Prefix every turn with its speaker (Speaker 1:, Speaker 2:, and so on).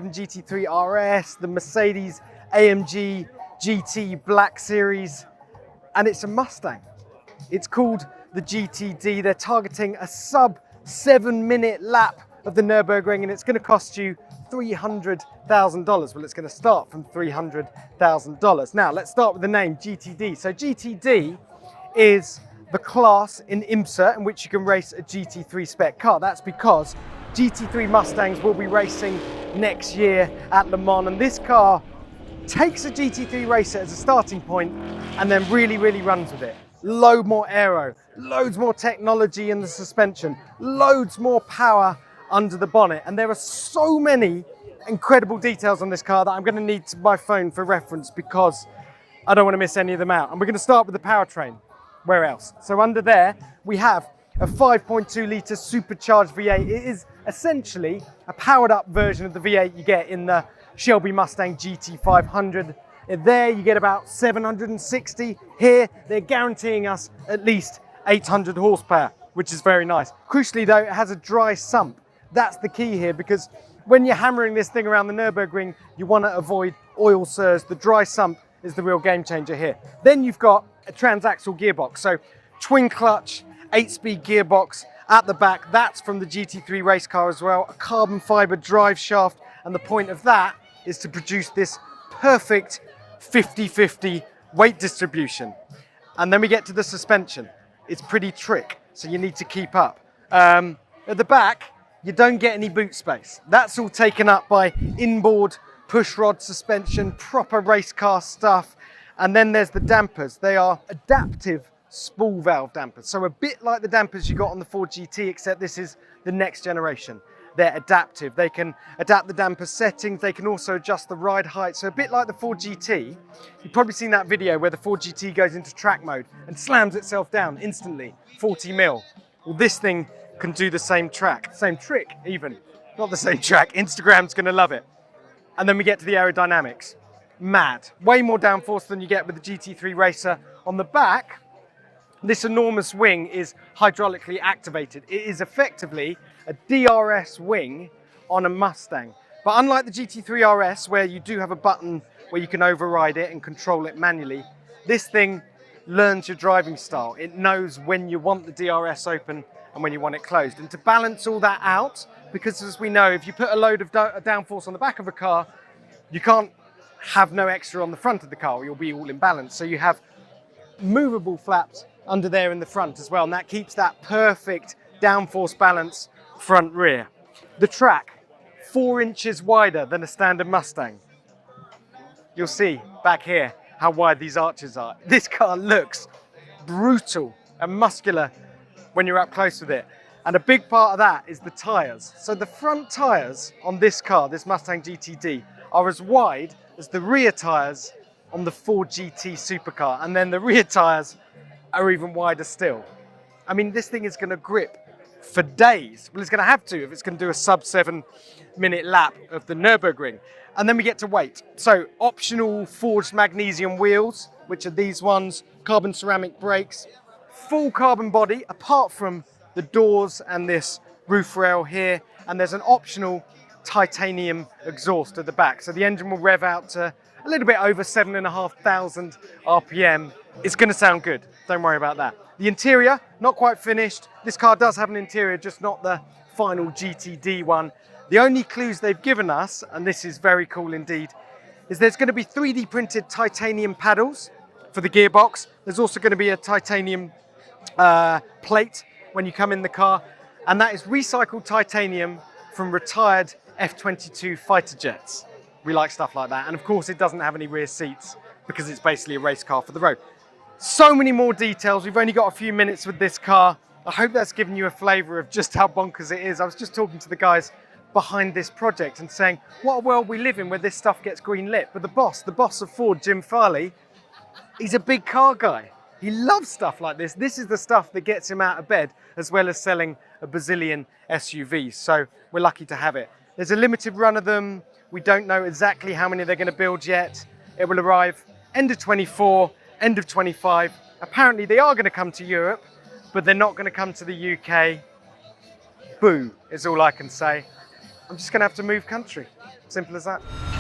Speaker 1: GT3 RS, the Mercedes AMG GT Black Series, and it's a Mustang. It's called the GTD. They're targeting a sub 7-minute lap of the Nürburgring, and it's going to cost you $300,000. Well, it's going to start from $300,000. Now, let's start with the name GTD. So GTD is the class in IMSA in which you can race a GT3 spec car. That's because GT3 Mustangs will be racing next year at Le Mans, and this car takes a GT3 racer as a starting point and then really runs with it. Load more aero, loads more technology in the suspension, loads more power under the bonnet, and there are so many incredible details on this car that I'm going to need my phone for reference because I don't want to miss any of them out. And we're going to start with the powertrain. Where else? So under there we have a 5.2 litre supercharged V8. It is essentially a powered up version of the V8 you get in the Shelby Mustang GT500. There you get about 760. Here they're guaranteeing us at least 800 horsepower, which is very nice. Crucially though, it has a dry sump. That's the key here, because when you're hammering this thing around the Nürburgring, you want to avoid oil surge. The dry sump is the real game changer here. Then you've got a transaxle gearbox, so twin clutch, 8-speed gearbox at the back. That's from the GT3 race car as well, a carbon fiber drive shaft, and the point of that is to produce this perfect 50-50 weight distribution. And then we get to the suspension. It's pretty trick, so you need to keep up. At the back, you don't get any boot space. That's all taken up by inboard push rod suspension, proper race car stuff. And then there's the dampers. They are adaptive spool valve dampers. So a bit like the dampers you got on the Ford GT, except this is the next generation. They're adaptive. They can adapt the damper settings. They can also adjust the ride height. So a bit like the Ford GT, you've probably seen that video where the Ford GT goes into track mode and slams itself down instantly, 40 mil. Well, this thing can do the same trick even. Not the same track. Instagram's gonna love it. And then we get to the aerodynamics. Mad. Way more downforce than you get with the GT3 racer. On the back, this enormous wing is hydraulically activated. It is effectively a DRS wing on a Mustang. But unlike the GT3 RS, where you do have a button where you can override it and control it manually, this thing learns your driving style. It knows when you want the DRS open and when you want it closed. And to balance all that out, because as we know, if you put a load of downforce on the back of a car, you can't have no extra on the front of the car, you'll be all imbalanced. So you have movable flaps under there in the front as well, and that keeps that perfect downforce balance front rear. The track, 4 inches wider than a standard Mustang. You'll see back here how wide these arches are. This car looks brutal and muscular when you're up close with it. And a big part of that is the tires. So the front tires on this car, this Mustang GTD, are as wide as the rear tires on the Ford GT supercar. And then the rear tires are even wider still. I mean, this thing is going to grip for days. Well, it's going to have to if it's going to do a sub 7-minute lap of the Nürburgring. And then we get to weight. So optional forged magnesium wheels, which are these ones, carbon ceramic brakes, full carbon body, apart from the doors and this roof rail here. And there's an optional titanium exhaust at the back. So the engine will rev out to a little bit over 7,500 RPM. It's going to sound good. Don't worry about that. The interior, not quite finished. This car does have an interior, just not the final GTD one. The only clues they've given us, and this is very cool indeed, is there's going to be 3D printed titanium paddles for the gearbox. There's also going to be a titanium plate when you come in the car, and that is recycled titanium from retired F-22 fighter jets. We like stuff like that. And of course it doesn't have any rear seats because it's basically a race car for the road. So many more details. We've only got a few minutes with this car. I hope that's given you a flavour of just how bonkers it is. I was just talking to the guys behind this project and saying, what a world we live in where this stuff gets green lit. But the boss of Ford, Jim Farley, he's a big car guy. He loves stuff like this. This is the stuff that gets him out of bed, as well as selling a bazillion SUVs. So we're lucky to have it. There's a limited run of them. We don't know exactly how many they're going to build yet. It will arrive end of 24, end of 25. Apparently they are going to come to Europe, but they're not going to come to the UK. Boo is all I can say. I'm just gonna have to move country. Simple as that.